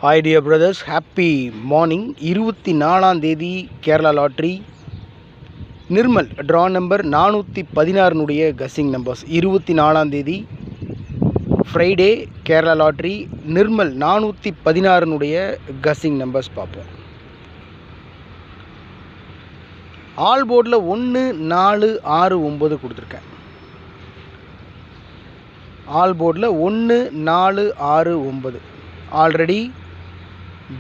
Hi dear brothers, happy morning. 24ஆம் தேதி Kerala lottery Nirmal draw number 416 guessing numbers. 24ஆம் தேதி Friday Kerala lottery Nirmal 416 guessing numbers பார்ப்போம். ஆல் போர்டில் 1 4 6 9 கொடுத்துருக்கேன். ஆல் போர்டில் 1 4 6 9 ஆல்ரெடி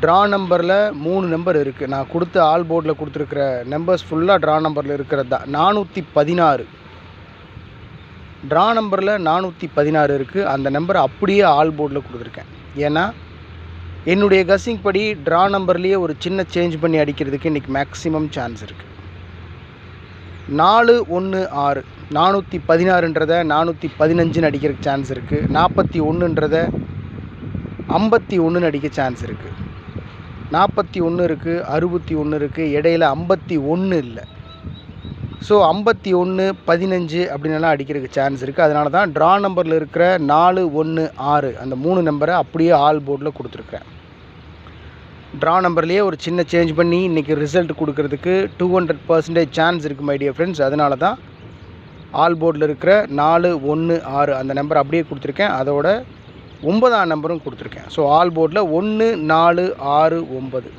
ட்ரா நம்பரில் 3 நம்பர் இருக்குது. நான் கொடுத்த ஆல் போர்டில் கொடுத்துருக்கிற நம்பர்ஸ் ஃபுல்லாக ட்ரா நம்பரில் இருக்கிறது தான். 416 ட்ரா நம்பரில் 416 இருக்குது. அந்த நம்பரை அப்படியே ஆல் போர்டில் கொடுத்துருக்கேன். ஏன்னா என்னுடைய கஸ்ஸிங் படி ட்ரா நம்பர்லேயே ஒரு சின்ன சேஞ்ச் பண்ணி அடிக்கிறதுக்கு இன்றைக்கி மேக்ஸிமம் சான்ஸ் இருக்குது. 4 1 6 416 415 அடிக்கிறதுக்கு சான்ஸ் இருக்குது. 41 51 அடிக்க சான்ஸ் இருக்குது. 41 இருக்குது, 61 இருக்குது, இடையில 51 இல்லை. ஸோ 51 15 அப்படின்லாம் அடிக்கிறதுக்கு சான்ஸ் இருக்குது. அதனால தான் ட்ரா நம்பரில் இருக்கிற 4 1 6 அந்த 3 நம்பரை அப்படியே ஆல் போர்டில் கொடுத்துருக்குறேன். ட்ரா நம்பர்லேயே ஒரு சின்ன சேஞ்ச் பண்ணி இன்றைக்கி ரிசல்ட் கொடுக்கறதுக்கு 200% சான்ஸ் இருக்குது மை டியர் ஃப்ரெண்ட்ஸ். அதனால தான் ஆல் போர்டில் இருக்கிற 4 1 6 அந்த நம்பர் அப்படியே கொடுத்துருக்கேன். அதோட 9ஆம் நம்பரும் கொடுத்துருக்கேன். ஸோ ஆல் போர்டில் 1 4 6 9.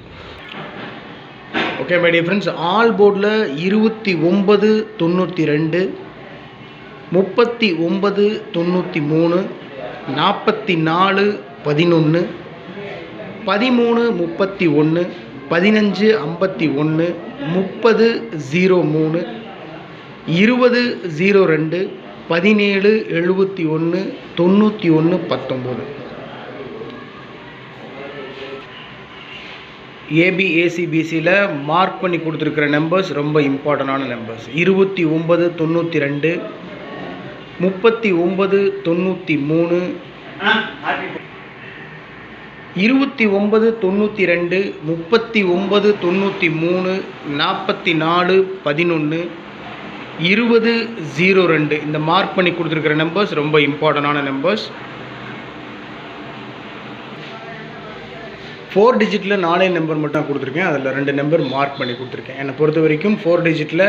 Okay my dear friends, all போர்டில் 29 92 39 93 44 11 13 31 15 51 30 03 20 02 17 71 91 19. ஏபிஏசிபிசியில் மார்க் பண்ணி கொடுத்துருக்கிற நம்பர்ஸ் ரொம்ப இம்பார்ட்டண்டான நம்பர்ஸ். 29 92 39 93 29 92 39 93 44 11 20 02 இந்த மார்க் பண்ணி கொடுத்துருக்கிற நம்பர்ஸ் ரொம்ப இம்பார்ட்டண்டான நம்பர்ஸ். 4 டிஜிட்டில் 4 நம்பர் மட்டும் கொடுத்துருக்கேன். அதில் 2 நம்பர் மார்க் பண்ணி கொடுத்துருக்கேன். என்னை பொறுத்த வரைக்கும் 4 டிஜிட்டில்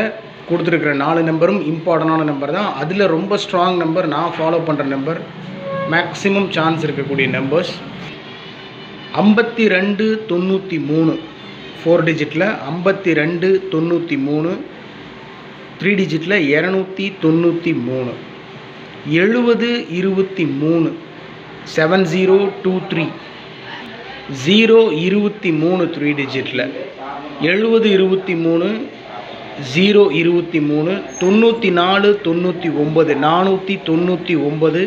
கொடுத்துருக்கிற 4 நம்பரும் இம்பார்ட்டண்டான நம்பர் தான். அதில் ரொம்ப ஸ்ட்ராங் நம்பர், நான் ஃபாலோ பண்ணுற நம்பர், மேக்ஸிமம் சான்ஸ் இருக்கக்கூடிய நம்பர்ஸ் 52 93 4 டிஜிட்டில் 52 93 3 டிஜிட்டில் 293 70 23 7023 023 3 டிஜிட்டில் 70 23 023 94 99 499 99 94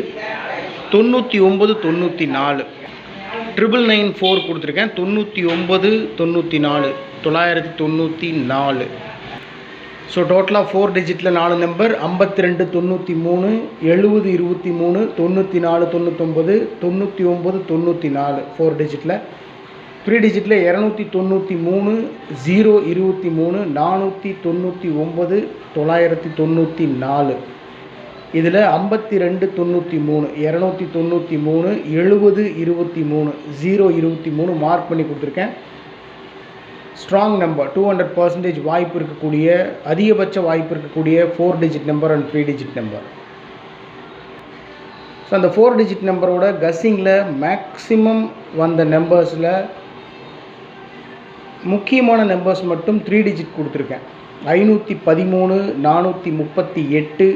999 கொடுத்துருக்கேன். 99 94 994. ஸோ டோட்டலாக 4 டிஜிட்டில் 4 நம்பர் 52 93 70 23 94 99 99 94 4 டிஜிட்டில். 3 டிஜிட்டில் 293 023 499 994. இதில் 52 93 293 70 23 023 மார்க் பண்ணி கொடுத்துருக்கேன். ஸ்ட்ராங் நம்பர், 200% வாய்ப்பு இருக்கக்கூடிய, அதிகபட்ச வாய்ப்பு இருக்கக்கூடிய 4 digit number and 3 digit number. So அந்த 4 டிஜிட் நம்பரோட கஸ்ஸிங்கில் மேக்ஸிமம் வந்த நம்பர்ஸில் முக்கியமான நம்பர்ஸ் மட்டும் 3 டிஜிட் கொடுத்துருக்கேன். 513 438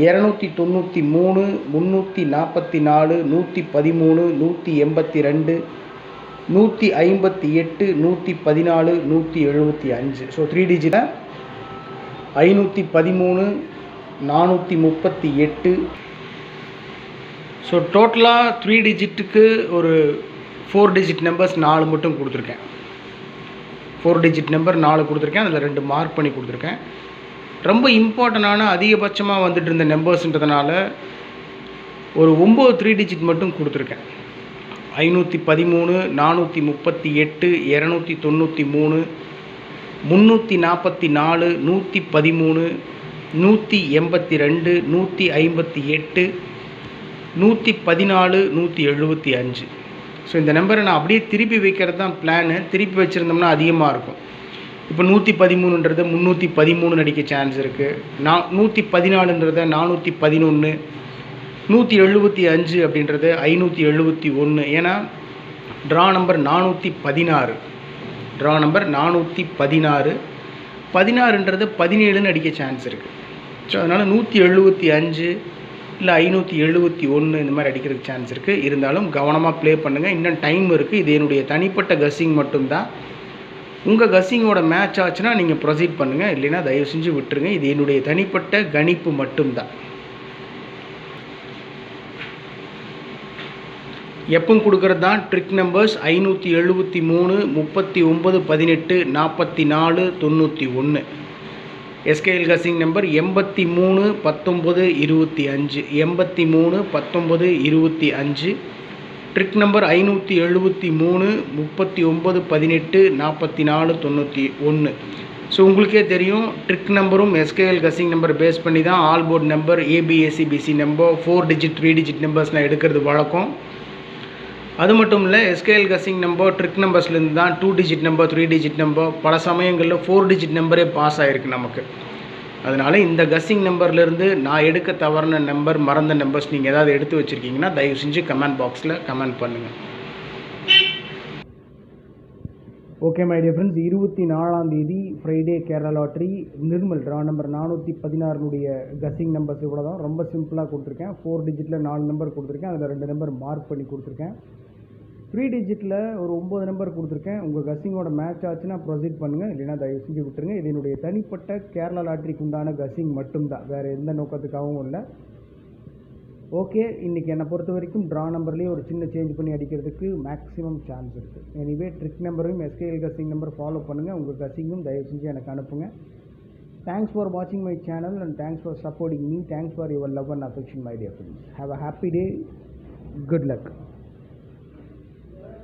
293 344 113 182 158 114 175. ஸோ 3 டிஜிட்டில் 513 438. ஸோ டோட்டலாக 3 டிஜிட்டுக்கு ஒரு 4 டிஜிட் நம்பர்ஸ் 4 மட்டும் கொடுத்துருக்கேன். 4 டிஜிட் நம்பர் 4 கொடுத்துருக்கேன். அதில் 2 மார்க் பண்ணி கொடுத்துருக்கேன். ரொம்ப இம்பார்ட்டண்டான அதிகபட்சமாக வந்துட்டு இருந்த நம்பர்ஸ்ன்றதுனால ஒரு 9 3 டிஜிட் மட்டும் கொடுத்துருக்கேன். 513 438 293 344 113 182 158 114 175. ஸோ இந்த நம்பரை நான் அப்படியே திருப்பி வைக்கிறது தான் பிளானு. திருப்பி வச்சுருந்தோம்னா அதிகமாக இருக்கும். இப்போ 113ன்றது 313 அடிக்க சான்ஸ் இருக்குது. 114ன்றத 411, 175 அப்படின்றது 571. ஏன்னா ட்ரா நம்பர் 416, ட்ரா நம்பர் 416, 16ன்றது 17ன்னு அடிக்க சான்ஸ் இருக்குது. ஸோ அதனால் 175 இல்லை 571 இந்த மாதிரி அடிக்கிறதுக்கு சான்ஸ் இருக்குது. இருந்தாலும் கவனமாக ப்ளே பண்ணுங்கள். இன்னும் டைம் இருக்குது. இது என்னுடைய தனிப்பட்ட கஸ்ஸிங் மட்டும்தான். உங்கள் கஸ்ஸிங்கோட மேட்ச் ஆச்சுன்னா நீங்கள் ப்ரொசீட் பண்ணுங்கள், இல்லைன்னா தயவு செஞ்சு விட்டுருங்க. இது என்னுடைய தனிப்பட்ட கணிப்பு மட்டும்தான். எப்பவும் கொடுக்குறது தான் trick numbers 573, 39, 18, 44, 91. SKL guessing number 83, 19, 25, 83, 19, 25. Trick number 573, 39, 18, 44, 91. So உங்களுக்கே தெரியும், ட்ரிக் நம்பரும் எஸ்கேஎல் கஸ்ஸிங் நம்பர் பேஸ் பண்ணி தான் ஆல் போர்ட் நம்பர், ஏபிஎஸ்சிபிசி நம்பர், 4 டிஜிட் 3 டிஜிட் நம்பர்ஸ்லாம் எடுக்கிறது வழக்கம். அது மட்டும் இல்லை, எஸ்கேஎல் கஸ்ஸிங் நம்பர் ட்ரிக் நம்பர்ஸ்லேருந்து தான் 2 டிஜிட் நம்பர், 3 டிஜிட் நம்பர், பல சமயங்களில் 4 டிஜிட் நம்பரே பாஸ் ஆகிருக்கு நமக்கு. அதனால் இந்த கஸ்ஸிங் நம்பர்லேருந்து நான் எடுக்க தவறின நம்பர், மறந்த நம்பர்ஸ் நீங்கள் ஏதாவது எடுத்து வச்சுருக்கீங்கன்னா தயவு செஞ்சு கமெண்ட் பாக்ஸில் கமெண்ட் பண்ணுங்கள். ஓகே மை டியர் ஃப்ரெண்ட்ஸ், 24ஆம் தேதி Friday Kerala lottery Nirmal draw number 416 guessing numbers இவ்வளோ தான். ரொம்ப சிம்பிளாக கொடுத்துருக்கேன். 4 டிஜிட்டில் 4 நம்பர் கொடுத்துருக்கேன். அதில் 2 நம்பர் மார்க் பண்ணி கொடுத்துருக்கேன். 3 டிஜிட்டில் ஒரு 9 நம்பர் கொடுத்துருக்கேன். உங்கள் கஸ்ஸிங்கோட மேட்ச் ஆச்சுன்னா ப்ரொசீட் பண்ணுங்கள், இல்லைன்னா தயவு செஞ்சு விட்டுருங்க. இது என்னுடைய தனிப்பட்ட கேரளா லாட்ரிக்கு உண்டான கஸ்ஸிங் மட்டும்தான், வேறு எந்த நோக்கத்துக்காகவும் இல்லை. ஓகே, இன்றைக்கி என்னை பொறுத்த வரைக்கும் ட்ரா நம்பர்லேயே ஒரு சின்ன சேஞ்ச் பண்ணி அடிக்கிறதுக்கு மேக்ஸிமம் சான்ஸ் இருக்குது. எனிவே ட்ரிக் நம்பரையும் எஸ்கேஎல் கஸ்ஸிங் நம்பர் ஃபாலோ பண்ணுங்கள். உங்கள் கஸ்ஸிங்கும் தயவு செஞ்சு எனக்கு அனுப்புங்க. தேங்க்ஸ் ஃபார் வாட்சிங் my channel and thanks for supporting me. Thanks for your love and affection my dear friends. Have a happy day. Good luck.